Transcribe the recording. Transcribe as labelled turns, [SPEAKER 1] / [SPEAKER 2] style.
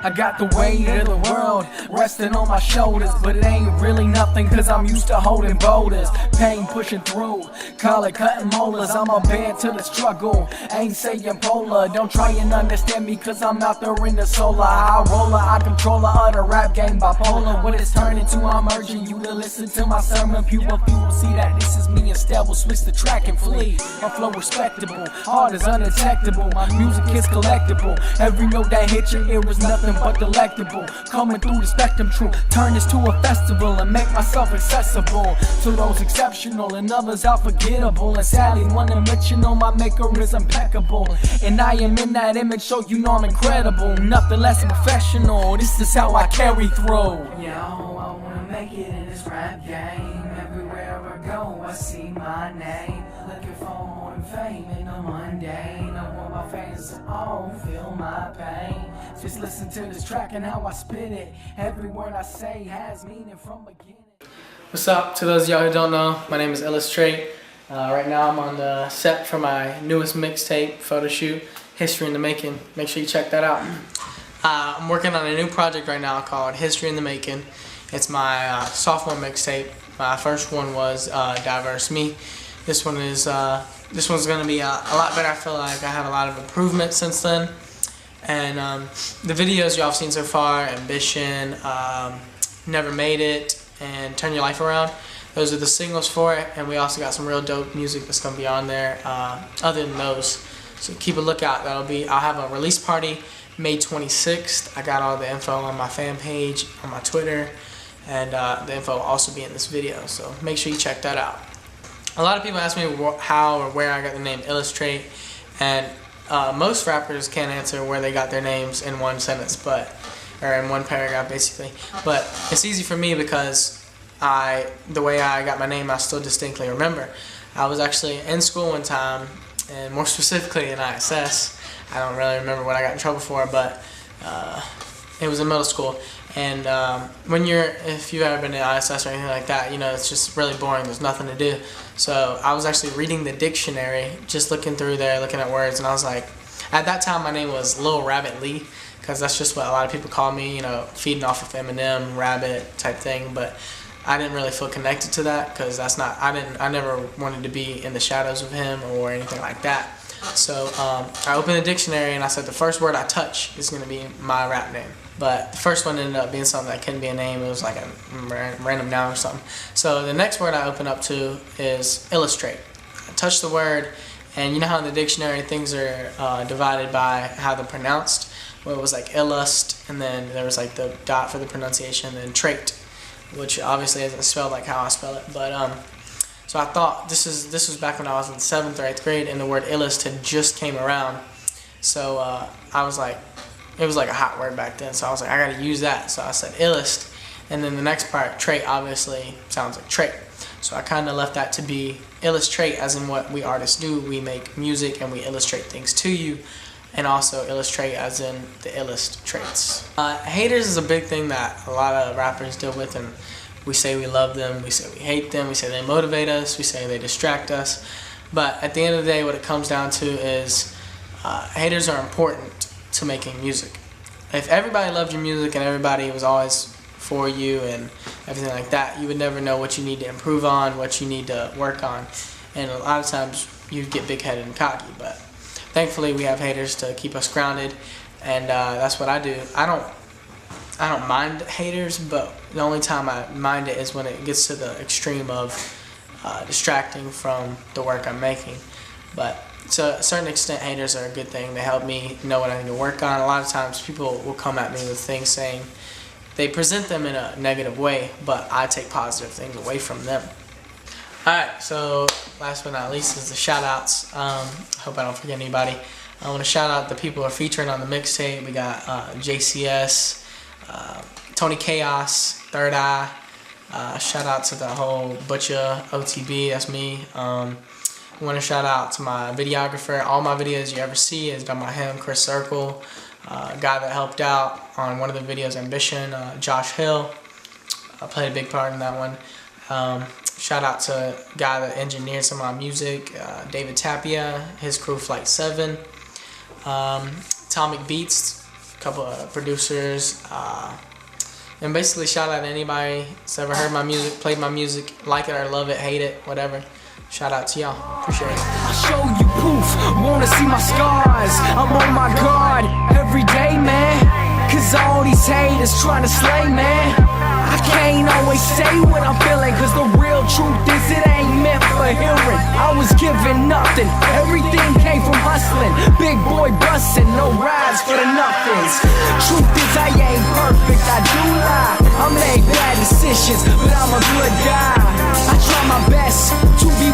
[SPEAKER 1] I got the weight of the world resting on my shoulders, but it ain't really nothing cause I'm used to holding boulders. Pain pushing through, call it cutting molars. I'm a band to the struggle, ain't saying polar. Don't try and understand me cause I'm out there in the solar. I roller, I controller of the rap game, bipolar. What it's turning to, I'm urging you to listen to my sermon. Pure people see that this is me, instead we'll switch the track and flee. My flow respectable, art is undetectable. My music is collectible, every note that hit your ear is nothing but delectable. Coming through the spectrum, true, turn this to a festival and make myself accessible to those exceptional and others unforgettable. And sadly, one admit, you know my maker is impeccable, and I am in that image, so you know I'm incredible. Nothing less professional, this is how I carry through.
[SPEAKER 2] Yo, I wanna make it in this rap game. Everywhere I go, I see my name. Looking for more than fame in the mundane. I want my fans to all feel my pain. Just listen to this track and how I spit it. Every word I say has meaning from beginning.
[SPEAKER 3] What's up? To those of y'all who don't know, my name is Illest-Trait. Right now I'm on the set for my newest mixtape photo shoot, History in the Making. Make sure you check that out. I'm working on a new project right now called History in the Making. It's my sophomore mixtape. My first one was Diverse Me. This one's gonna be a lot better. I feel like I have a lot of improvement since then. And the videos y'all have seen so far, Ambition, Never Made It, and Turn Your Life Around, those are the singles for it. And we also got some real dope music that's gonna be on there other than those. So keep a lookout. I'll have a release party May 26th. I got all the info on my fan page, on my Twitter, and the info will also be in this video. So make sure you check that out. A lot of people ask me how or where I got the name Illest-Trait, and most rappers can't answer where they got their names in one sentence, or in one paragraph basically. But it's easy for me because the way I got my name I still distinctly remember. I was actually in school one time, and more specifically in ISS. I don't really remember what I got in trouble for, but it was in middle school. And if you've ever been to ISS or anything like that, you know it's just really boring. There's nothing to do. So I was actually reading the dictionary, just looking through there, looking at words, and I was like, at that time my name was Lil Rabbit Lee, because that's just what a lot of people call me, you know, feeding off of Eminem, Rabbit type thing. But I didn't really feel connected to that because that's not. I never wanted to be in the shadows of him or anything like that. So I opened the dictionary and I said the first word I touch is going to be my rap name. But the first one ended up being something that couldn't be a name. It was like a random noun or something. So the next word I opened up to is Illest-Trait. I touched the word, and you know how in the dictionary things are divided by how they're pronounced? Well, it was like illust, and then there was like the dot for the pronunciation, and then trait, which obviously isn't spelled like how I spell it. But so I thought this was back when I was in 7th or 8th grade, and the word illest had just came around. So I was like, it was like a hot word back then. So I was like, I gotta use that. So I said illest, and then the next part, trait, obviously sounds like trait. So I kind of left that to be Illest-Trait, as in what we artists do. We make music and we illustrate things to you, and also Illest-Trait as in the illest traits. Haters is a big thing that a lot of rappers deal with, and we say we love them, we say we hate them, we say they motivate us, we say they distract us. But at the end of the day, what it comes down to is haters are important to making music. If everybody loved your music and everybody was always for you and everything like that, you would never know what you need to improve on, what you need to work on, and a lot of times you'd get big-headed and cocky. But thankfully we have haters to keep us grounded, and that's what I do. I don't mind haters, but the only time I mind it is when it gets to the extreme of distracting from the work I'm making. But to a certain extent, haters are a good thing. They help me know what I need to work on. A lot of times people will come at me with things saying, they present them in a negative way, but I take positive things away from them. Alright, so last but not least is the shout outs. Hope I don't forget anybody. I want to shout out the people who are featuring on the mixtape. We got JCS, Tony Chaos, Third Eye. Shout out to the whole Butcher, OTB, that's me. I want to shout out to my videographer. All my videos you ever see is done by him, Chris Circle. Guy that helped out on one of the videos, Ambition, Josh Hill. I played a big part in that one. Shout out to a guy that engineered some of my music, David Tapia, his crew Flight 7. Atomic Beats, couple of producers, and basically shout out to anybody that's ever heard my music, played my music, like it or love it, hate it, whatever. Shout out to y'all. Appreciate it.
[SPEAKER 1] I'll show you proof, wanna see my scars. I'm on my guard every day, man. Cause all these haters trying to slay, man. I can't always say what I'm feeling, cause the real truth is it ain't meant for hearing. I was given nothing, everything came from hustling. Big boy bustin', no rides for the nothings. Truth is I ain't perfect, I do lie. I made bad decisions, but I'm a good guy. I try my best to be